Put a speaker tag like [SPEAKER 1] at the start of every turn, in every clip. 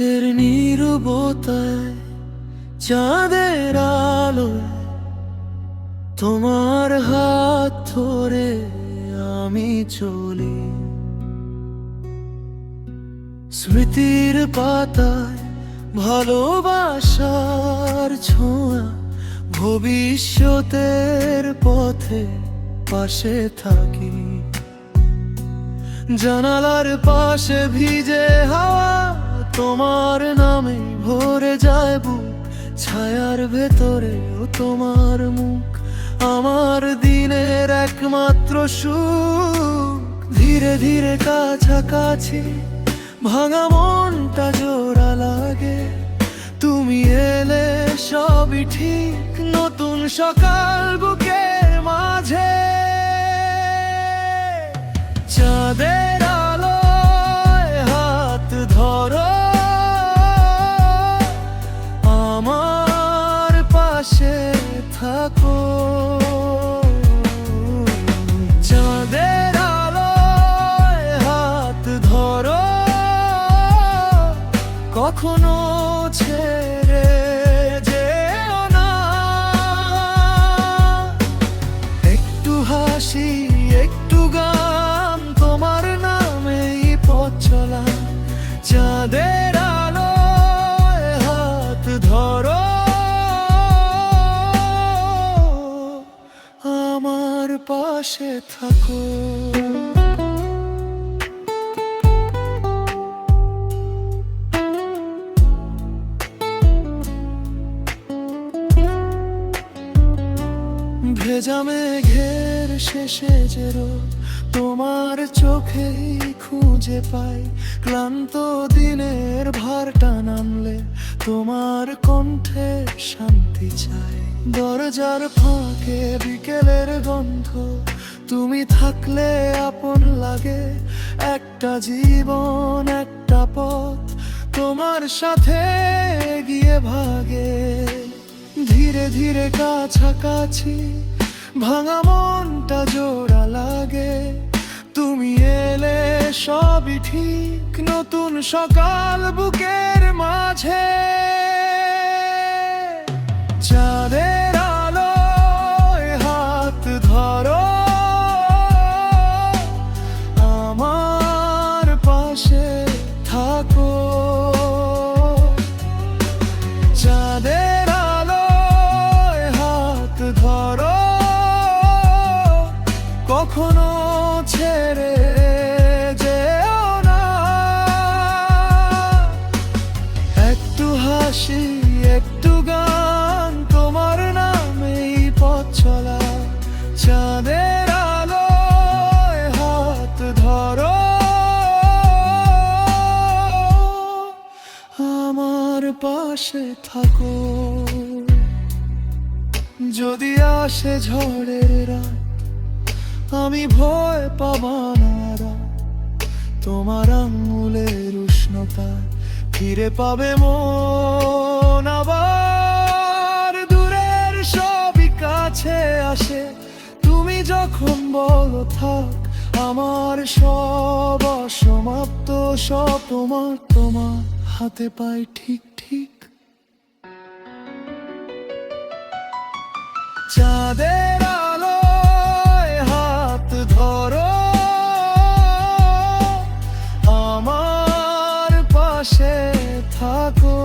[SPEAKER 1] রাতের নীরবতায় চাঁদের আলোয় তোমার হাত ধরে আমি চলি। স্মৃতির পাতায় ভালোবাসার ছোঁয়া, ভবিষ্যতের পথে পাশে থাকি। জানালার পাশে ভিজে হাওয়া, তোমার নামে ভরে যায় বুক। ছায়ার ভেতরেও তোমার মুখ, আমার দিনের একমাত্র সুখ। ধীরে ধীরে কাছাকাছি, ভাঙা মনটা জোড়া লাগে। তুমি এলে সবই ঠিক, নতুন সকাল বুকের মাঝে। চাঁদের আলোয় হাত ধরো, আমার পাশে থাকো। চাঁদের আলোয় হাত ধরো, কখনো ছেড়ে যেও না। একটু হাসি, একটু গান, তোমার নামেই পথ চলা। চাঁদের আলোয় হাত ধরো, আমার পাশে থাকো। ভেজা মেঘের শেষে যে রোদ, তোমার চোখেই খুঁজে পাই। ক্লান্ত দিনের ভারটা নামলে তোমার কণ্ঠে শান্তি চাই। দরজার ফাঁকে বিকেলের গন্ধ, তুমি থাকলে আপন লাগে। একটা জীবন, একটা পথ, তোমার সাথে গিয়ে ভাগে। ধীরে ধীরে কাছাকাছি, ভাঙা মনটা জোড়া লাগে। তুমি এলে সবই ঠিক, নতুন সকাল বুকের মাঝে। চাঁদের আলোয় হাত ধরো, আমার পাশে থাকো। চাঁদের আলোয় হাত ধরো, কখনো ছেড়ে যেও না। একটু হাসি, একটু গান, তোমার নামেই পথ চলা। চাঁদের আলোয় হাত ধরো, আমার পাশে থাকো। যদি আসে ঝড়ের রাত, আমি ভয় পাবা না রাত। তোমার আঙুলের উষ্ণতা ফিরে পাবে মন আবার। দূরের সবই কাছে আসে, তুমি যখন বলো থাক। আমার সব অসমাপ্ত, সব তোমার, তোমার হাতে পাই ঠিক ঠিক। চাঁদের আলোয় হাত ধরো, আমার পাশে থাকো।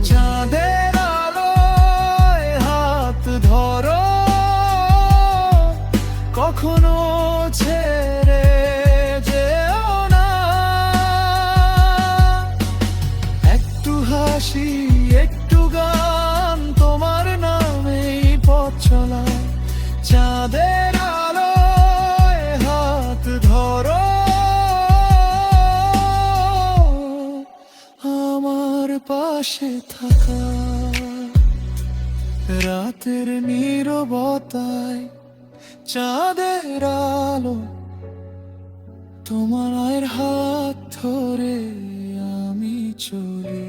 [SPEAKER 1] চাঁদের আলোয় হাত ধরো, কখনো ছেড়ে যেও না। একটু হাসি, একটু গান, তোমার নামেই পথ চলা। চাঁদের আলোয় হাত ধরো, আমার পাশে থাকা। রাতের নীরবতায় চাঁদের আলো, তোমার হাত ধরে আমি চলি।